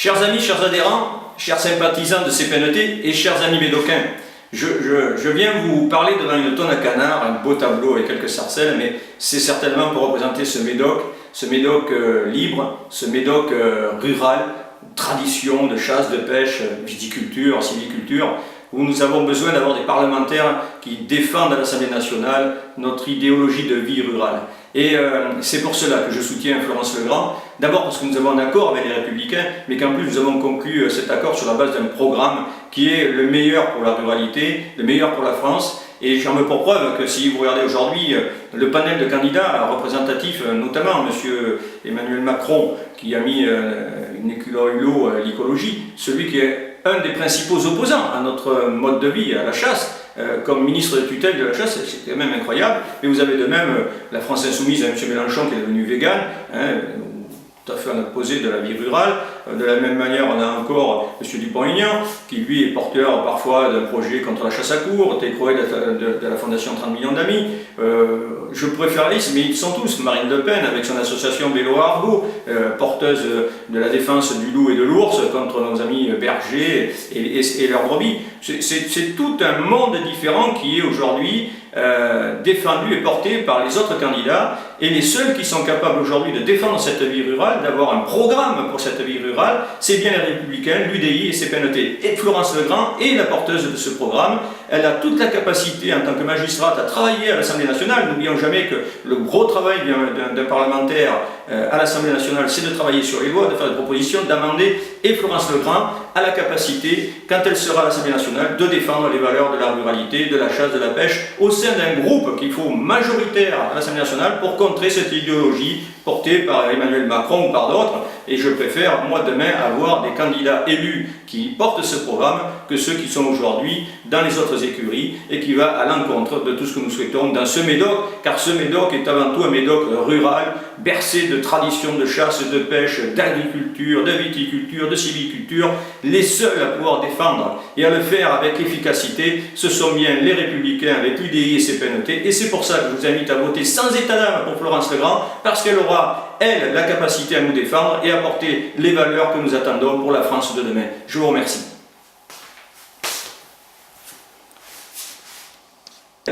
Chers amis, chers adhérents, chers sympathisants de CPNT et chers amis médocains, je viens vous parler devant une tonne à canard, un beau tableau avec quelques sarcelles, mais c'est certainement pour représenter ce médoc libre, ce médoc rural, tradition de chasse, de pêche, viticulture, sylviculture, où nous avons besoin d'avoir des parlementaires qui défendent à l'Assemblée nationale notre idéologie de vie rurale. Et c'est pour cela que je soutiens Florence Legrand, d'abord parce que nous avons un accord avec les Républicains, mais qu'en plus nous avons conclu cet accord sur la base d'un programme qui est le meilleur pour la ruralité, le meilleur pour la France. Et j'en veux pour preuve que si vous regardez aujourd'hui le panel de candidats représentatifs, notamment M. Emmanuel Macron, qui a mis une éculo à l'écologie, celui qui est un des principaux opposants à notre mode de vie, à la chasse, comme ministre de tutelle de la chasse, c'est quand même incroyable. Et vous avez de même la France Insoumise à M. Mélenchon qui est devenu vegan, tout à fait en opposé de la vie rurale. De la même manière, on a encore M. Dupont-Aignan, qui lui est porteur parfois d'un projet contre la chasse à courre, Técroé de la Fondation 30 millions d'amis. Je pourrais faire la liste, mais ils sont tous. Marine Le Pen, avec son association Vélo à Argot, porteuse de la défense du loup et de l'ours contre nos amis bergers et leurs brebis. C'est tout un monde différent qui est aujourd'hui défendu et porté par les autres candidats, et les seuls qui sont capables aujourd'hui de défendre cette vie rurale, d'avoir un programme pour cette vie rurale, c'est bien les Républicains, l'UDI et CPNT. Et Florence Legrand est la porteuse de ce programme. Elle a toute la capacité en tant que magistrate à travailler à l'Assemblée nationale. N'oublions jamais que le gros travail d'un parlementaire à l'Assemblée nationale, c'est de travailler sur les lois, de faire des propositions, d'amender, et Florence Legrand a la capacité, quand elle sera à l'Assemblée nationale, de défendre les valeurs de la ruralité, de la chasse, de la pêche, au sein d'un groupe qu'il faut majoritaire à l'Assemblée nationale pour contrer cette idéologie portée par Emmanuel Macron ou par d'autres. Et je préfère, moi, demain, avoir des candidats élus qui portent ce programme que ceux qui sont aujourd'hui dans les autres écuries et qui va à l'encontre de tout ce que nous souhaitons dans ce Médoc, car ce Médoc est avant tout un Médoc rural, bercé de traditions de chasse, de pêche, d'agriculture, de viticulture, de sylviculture. Les seuls à pouvoir défendre et à le faire avec efficacité, ce sont bien les Républicains avec l'UDI et CPNT. Et c'est pour ça que je vous invite à voter sans état d'âme pour Florence Legrand, parce qu'elle aura, elle, la capacité à nous défendre et à porter les valeurs que nous attendons pour la France de demain. Je vous remercie.